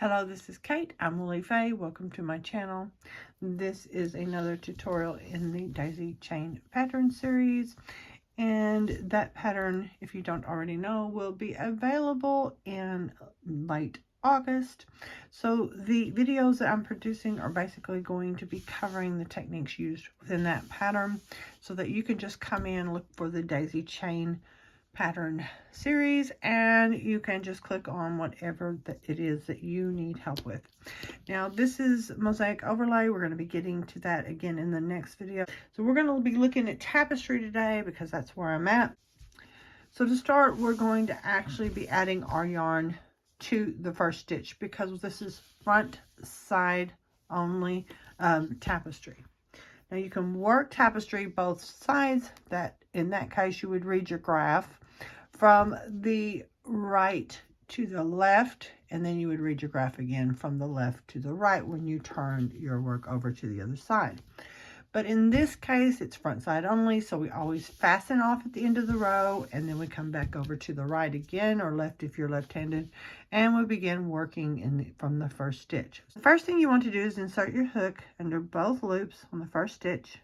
Hello, this is Kate. I'm WoollyFae. Welcome to my channel. This is another tutorial in the daisy chain pattern series. And that pattern, if you don't already know, will be available in late August. So the videos that I'm producing are basically going to be covering the techniques used within that pattern so that you can just come in, look for the daisy chain pattern series, and you can just click on whatever it is that you need help with. Now this is mosaic overlay. We're going to be getting to that again in the next video. So we're going to be looking at tapestry today because that's where I'm at. So to start, we're going to actually be adding our yarn to the first stitch because this is front side only tapestry. Now you can work tapestry both sides. That in that case you would read your graph from the right to the left, and then you would read your graph again from the left to the right when you turn your work over to the other side. But in this case, it's front side only, so we always fasten off at the end of the row, and then we come back over to the right again, or left if you're left-handed, and we begin working from the first stitch. The first thing you want to do is insert your hook under both loops on the first stitch.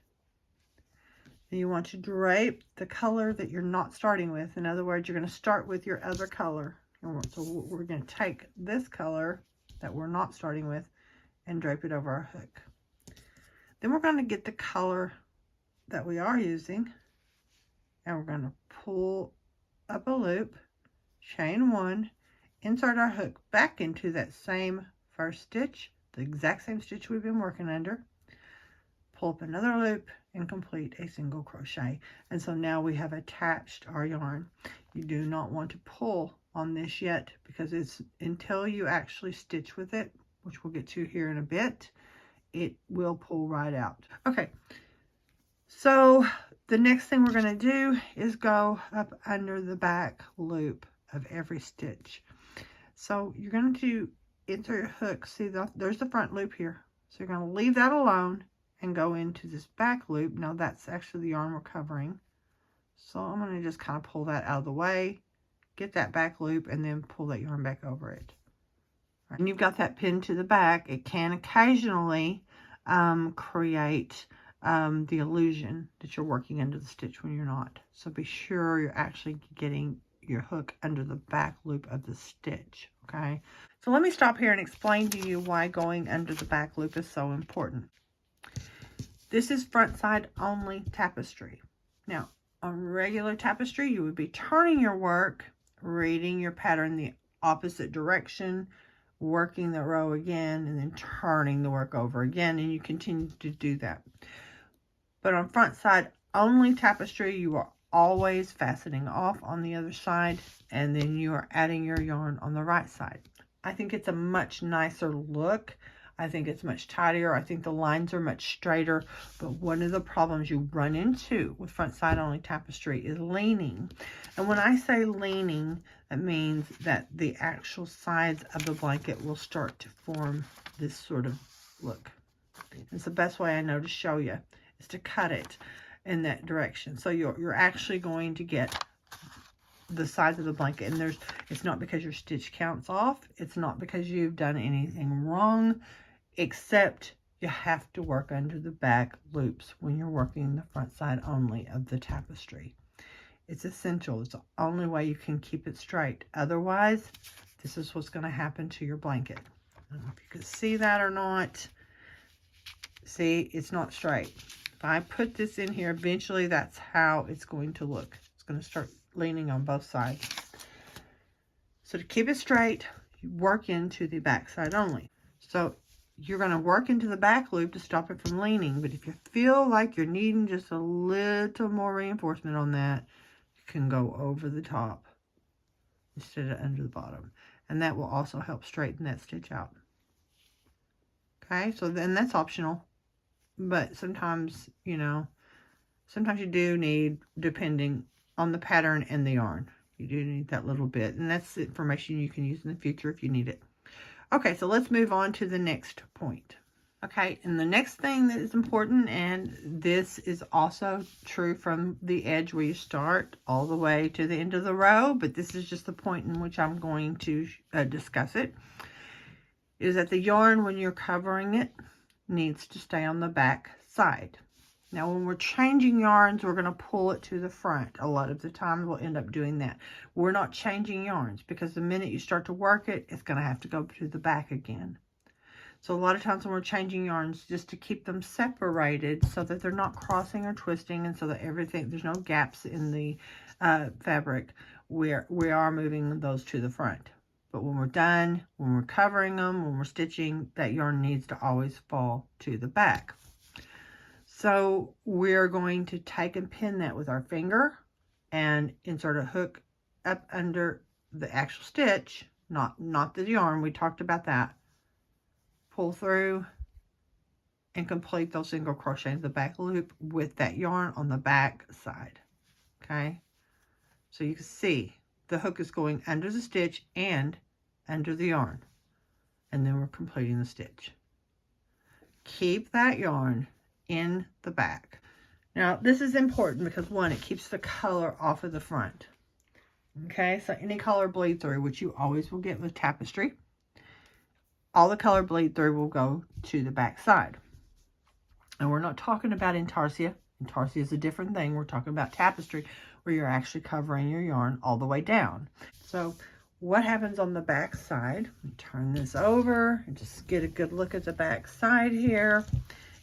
Then you want to drape the color that you're not starting with. In other words, you're going to start with your other color. So we're going to take this color that we're not starting with and drape it over our hook. Then we're going to get the color that we are using, and we're going to pull up a loop, chain one, insert our hook back into that same first stitch, the exact same stitch we've been working under, pull up another loop, and complete a single crochet. And so now we have attached our yarn. You do not want to pull on this yet because it's until you actually stitch with it, which we'll get to here in a bit, it will pull right out. Okay, so the next thing we're going to do is go up under the back loop of every stitch. So you're going to insert your hook. See, there's the front loop here. So you're going to leave that alone and go into this back loop. Now that's actually the yarn we're covering. So I'm going to just kind of pull that out of the way, get that back loop, and then pull that yarn back over it. And you've got that pinned to the back. It can occasionally create the illusion that you're working under the stitch when you're not. So be sure you're actually getting your hook under the back loop of the stitch, okay? So let me stop here and explain to you why going under the back loop is so important. This is front side only tapestry. Now, on regular tapestry, you would be turning your work, reading your pattern the opposite direction, working the row again, and then turning the work over again, and you continue to do that. But on front side only tapestry, you are always fastening off on the other side, and then you are adding your yarn on the right side. I think it's a much nicer look. I think it's much tidier. I think the lines are much straighter. But one of the problems you run into with front side only tapestry is leaning. And when I say leaning, that means that the actual sides of the blanket will start to form this sort of look. It's the best way I know to show you is to cut it in that direction. So you're actually going to get the size of the blanket, and it's not because your stitch counts off. It's not because you've done anything wrong, except you have to work under the back loops when you're working the front side only of the tapestry. It's essential. It's the only way you can keep it straight. Otherwise, this is what's going to happen to your blanket. I don't know if you can see that or not. See, it's not straight. If I put this in here, eventually that's how it's going to look. It's going to start leaning on both sides. So to keep it straight, you work into the back side only. So you're going to work into the back loop to stop it from leaning. But if you feel like you're needing just a little more reinforcement on that, you can go over the top instead of under the bottom. And that will also help straighten that stitch out. Okay, so then that's optional. But sometimes, sometimes you do need, depending on the pattern and the yarn, you do need that little bit. And that's information you can use in the future if you need it. Okay, so let's move on to the next point. Okay, and the next thing that is important, and this is also true from the edge where you start all the way to the end of the row, but this is just the point in which I'm going to discuss it, is that the yarn, when you're covering it, needs to stay on the back side. Now, when we're changing yarns, we're going to pull it to the front. A lot of the time, we'll end up doing that. We're not changing yarns because the minute you start to work it, it's going to have to go to the back again. So a lot of times when we're changing yarns, just to keep them separated so that they're not crossing or twisting, and so that there's no gaps in the fabric, we are moving those to the front. But when we're done, when we're covering them, when we're stitching, that yarn needs to always fall to the back. So we're going to take and pin that with our finger and insert a hook up under the actual stitch, not the yarn. We talked about that. Pull through and complete those single crochet in the back loop with that yarn on the back side. Okay, so you can see the hook is going under the stitch and under the yarn, and then we're completing the stitch. Keep that yarn in the back. Now this is important because, one, it keeps the color off of the front. Okay, so any color bleed through, which you always will get with Tapestry, all the color bleed through will go to the back side. And we're not talking about intarsia. Intarsia is a different thing. We're talking about Tapestry, where you're actually covering your yarn all the way down. So what happens on the back side, turn this over and just get a good look at the back side here,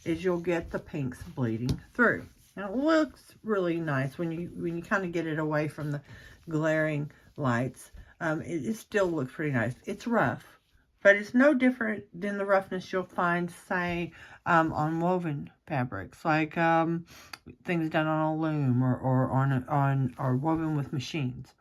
is you'll get the pinks bleeding through. Now it looks really nice when you kind of get it away from the glaring lights. It still looks pretty nice. It's rough, but it's no different than the roughness you'll find, say, on woven fabrics, like things done on a loom or woven with machines.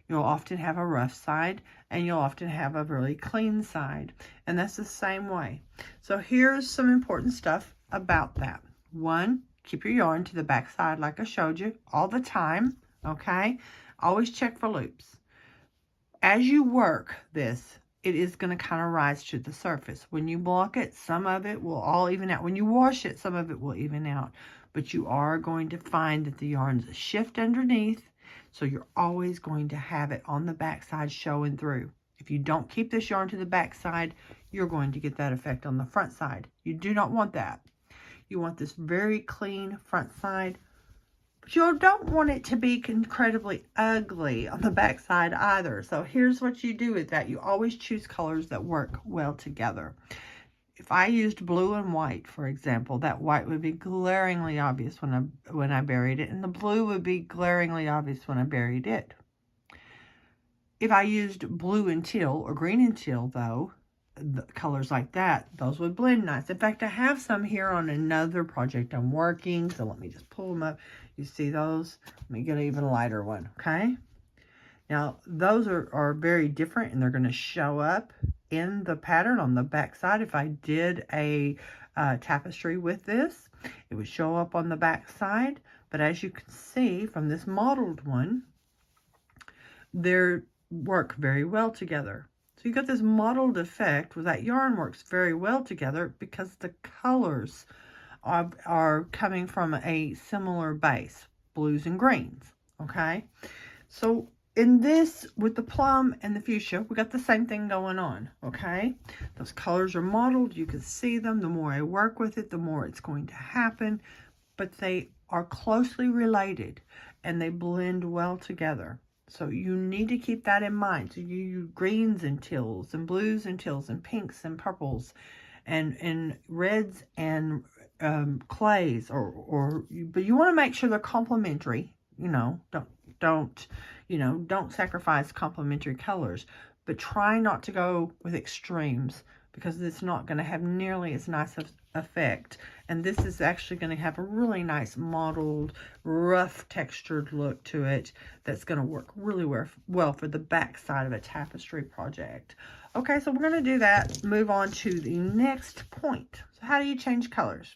You'll often have a rough side, and you'll often have a really clean side, and that's the same way. So here's some important stuff about that. One, keep your yarn to the back side like I showed you all the time, okay? Always check for loops. As you work this, it is going to kind of rise to the surface. When you block it, some of it will all even out. When you wash it, some of it will even out. But you are going to find that the yarns shift underneath, so you're always going to have it on the back side showing through. If you don't keep this yarn to the back side, you're going to get that effect on the front side. You do not want that. You want this very clean front side, but you don't want it to be incredibly ugly on the back side either. So here's what you do with that. You always choose colors that work well together. If I used blue and white, for example, that white would be glaringly obvious when I buried it, and the blue would be glaringly obvious when I buried it. If I used blue and teal or green and teal, though, the colors like that, those would blend nice. In fact, I have some here on another project I'm working, so let me just pull them up. You see those? Let me get an even lighter one, okay? Now, those are very different, and they're going to show up in the pattern on the back side. If I did a tapestry with this, it would show up on the back side. But as you can see from this modeled one, they work very well together. So you got this mottled effect where that yarn works very well together because the colors are coming from a similar base, blues and greens, okay? So in this, with the plum and the fuchsia, we got the same thing going on, okay? Those colors are mottled. You can see them. The more I work with it, the more it's going to happen. But they are closely related, and they blend well together. So you need to keep that in mind. So you use greens and teals and blues and teals and pinks and purples and reds and clays, but you want to make sure they're complementary. You know, don't sacrifice complementary colors, but try not to go with extremes, because it's not going to have nearly as nice effect. And this is actually going to have a really nice mottled, rough textured look to it that's going to work really well for the back side of a tapestry project. Okay, so we're going to do that. Move on to the next point. So how do you change colors?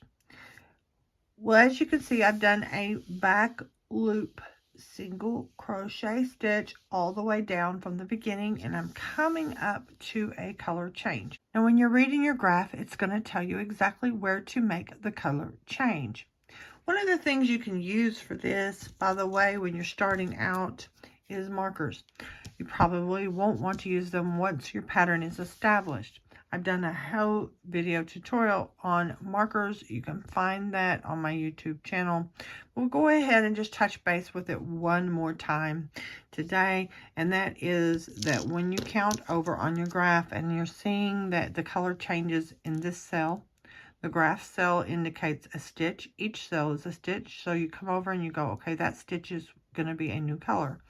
Well, as you can see, I've done a back loop single crochet stitch all the way down from the beginning, and I'm coming up to a color change. Now when you're reading your graph, it's going to tell you exactly where to make the color change. One of the things you can use for this, by the way, when you're starting out, is markers. You probably won't want to use them once your pattern is established. I've done a whole video tutorial on markers. You can find that on my YouTube channel. We'll go ahead and just touch base with it one more time today. And that is that when you count over on your graph and you're seeing that the color changes in this cell, the graph cell indicates a stitch. Each cell is a stitch. So you come over and you go, okay, that stitch is going to be a new color.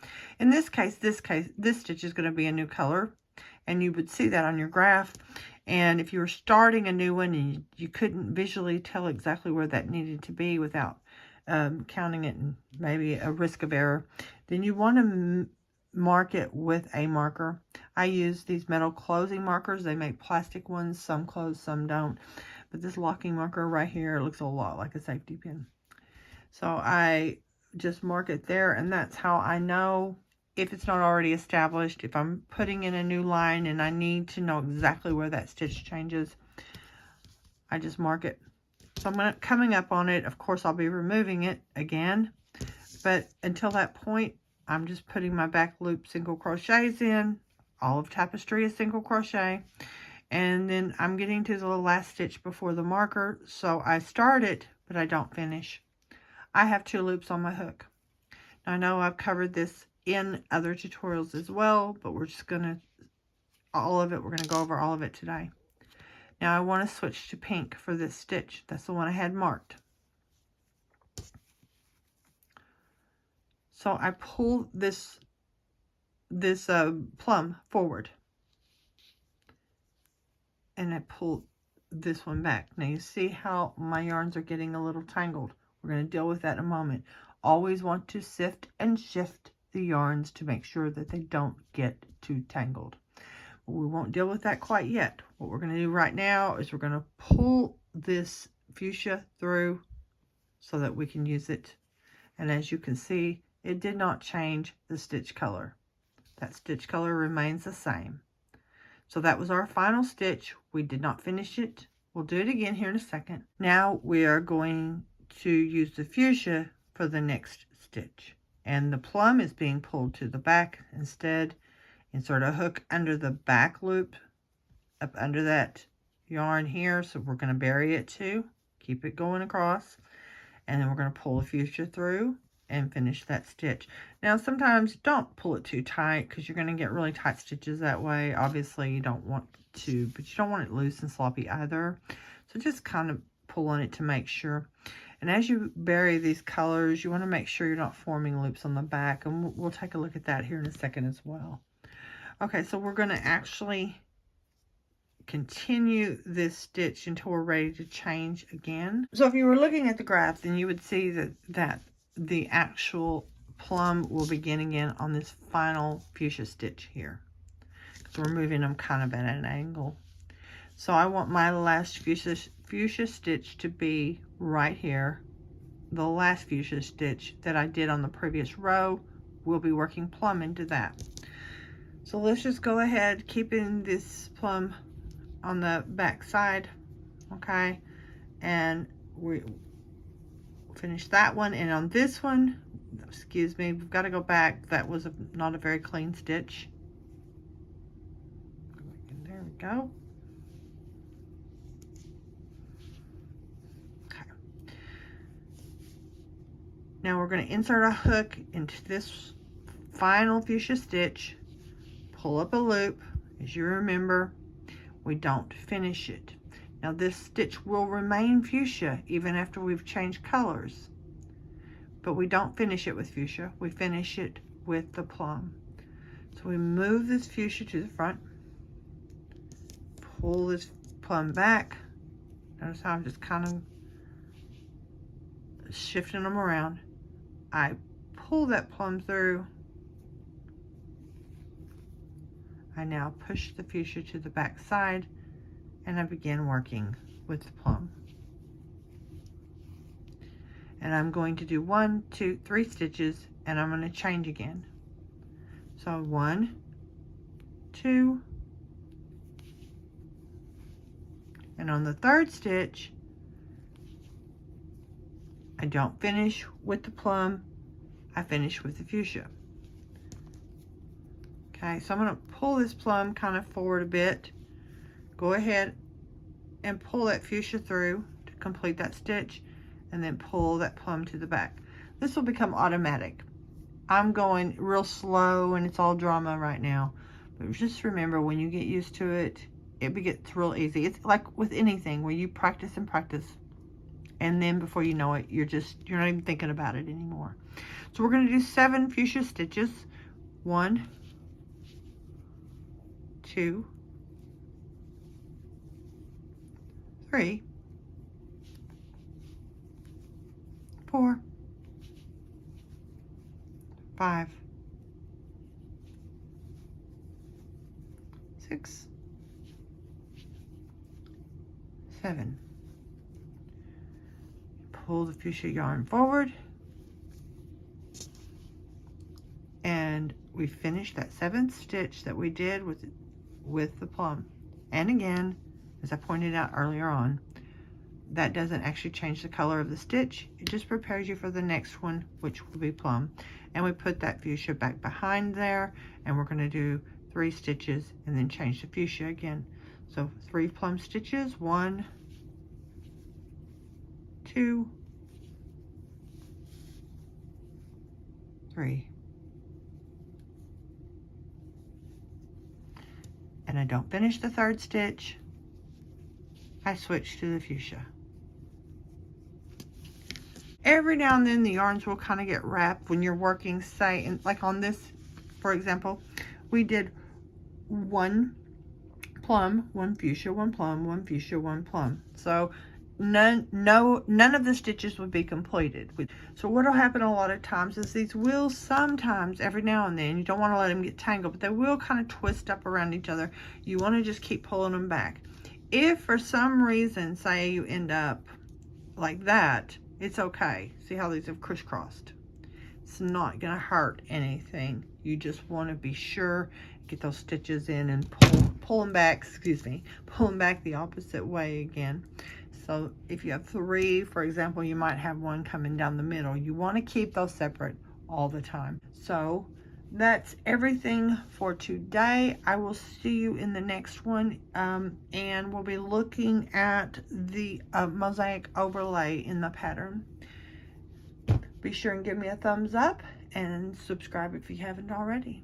In this case, this stitch is going to be a new color. And you would see that on your graph. And if you were starting a new one and you couldn't visually tell exactly where that needed to be without counting it and maybe a risk of error, then you want to mark it with a marker. I use these metal closing markers. They make plastic ones. Some close, some don't. But this locking marker right here looks a lot like a safety pin. So I just mark it there, and that's how I know if it's not already established. If I'm putting in a new line and I need to know exactly where that stitch changes, I just mark it. So I'm coming up on it. Of course, I'll be removing it again, but until that point, I'm just putting my back loop single crochets in. All of Tapestry is single crochet, and then I'm getting to the last stitch before the marker. So I start it, but I don't finish. I have 2 loops on my hook. Now, I know I've covered this in other tutorials as well, but we're just gonna we're gonna go over all of it today. Now I want to switch to pink for this stitch. That's the one I had marked. So I pull this plum forward, and I pull this one back. Now you see how my yarns are getting a little tangled. We're going to deal with that in a moment. Always want to sift and shift the yarns to make sure that they don't get too tangled. But we won't deal with that quite yet. What we're going to do right now is we're going to pull this fuchsia through so that we can use it. And as you can see, it did not change the stitch color. That stitch color remains the same. So that was our final stitch. We did not finish it. We'll do it again here in a second. Now we are going to use the fuchsia for the next stitch. And the plum is being pulled to the back instead. Insert a hook under the back loop, up under that yarn here. So we're going to bury it too. Keep it going across. And then we're going to pull the fuchsia through and finish that stitch. Now, sometimes don't pull it too tight because you're going to get really tight stitches that way. Obviously, you don't want to, but you don't want it loose and sloppy either. So just kind of pull on it to make sure. And as you bury these colors, you want to make sure you're not forming loops on the back. And we'll take a look at that here in a second as well. Okay, so we're going to actually continue this stitch until we're ready to change again. So if you were looking at the graph, then you would see that the actual plum will begin again on this final fuchsia stitch here. Because we're moving them kind of at an angle. So I want my last fuchsia stitch to be right here. The last fuchsia stitch that I did on the previous row, we'll be working plum into that. So let's just go ahead, keeping this plum on the back side, okay? And we finish that one. And on this one, excuse me, we've got to go back. That was not a very clean stitch. There we go. Okay. Now we're going to insert a hook into this final fuchsia stitch, pull up a loop. As you remember, we don't finish it. Now this stitch will remain fuchsia even after we've changed colors, but we don't finish it with fuchsia. We finish it with the plum. So we move this fuchsia to the front, pull this plum back. Notice how I'm just kind of shifting them around. I pull that plum through. I now push the fuchsia to the back side, and I begin working with the plum. And I'm going to do 1, 2, 3 stitches, and I'm going to change again. So 1, 2, and on the 3rd stitch, I don't finish with the plum, I finish with the fuchsia. Okay, so I'm going to pull this plum kind of forward a bit, go ahead and pull that fuchsia through to complete that stitch, and then pull that plum to the back. This will become automatic. I'm going real slow and it's all drama right now, but just remember, when you get used to it, it gets real easy. It's like with anything where you practice and practice, and then before you know it, you're not even thinking about it anymore. So we're going to do 7 fuchsia stitches. 1, 2, 3, 4, 5, 6, 7. Pull the fuchsia yarn forward, and we finished that 7th stitch that we did with the plum. And again, as I pointed out earlier on, that doesn't actually change the color of the stitch. It just prepares you for the next one, which will be plum. And we put that fuchsia back behind there, and we're going to do 3 stitches and then change the fuchsia again. So 3 plum stitches, 1, 2, 3. And I don't finish the 3rd stitch. I switch to the fuchsia. Every now and then the yarns will kind of get wrapped when you're working, say, and like on this, for example, we did 1 plum, 1 fuchsia, 1 plum, 1 fuchsia, 1 plum. So none of the stitches would be completed. So what will happen a lot of times is these will sometimes, every now and then, you don't want to let them get tangled, but they will kind of twist up around each other. You want to just keep pulling them back. If for some reason, say you end up like that, it's okay. See how these have crisscrossed? It's not gonna hurt anything. You just want to be sure, get those stitches in and pull them back, pull them back the opposite way again. So if you have 3, for example, you might have 1 coming down the middle. You want to keep those separate all the time. So that's everything for today. I will see you in the next one, and we'll be looking at the mosaic overlay in the pattern. Be sure and give me a thumbs up and subscribe if you haven't already.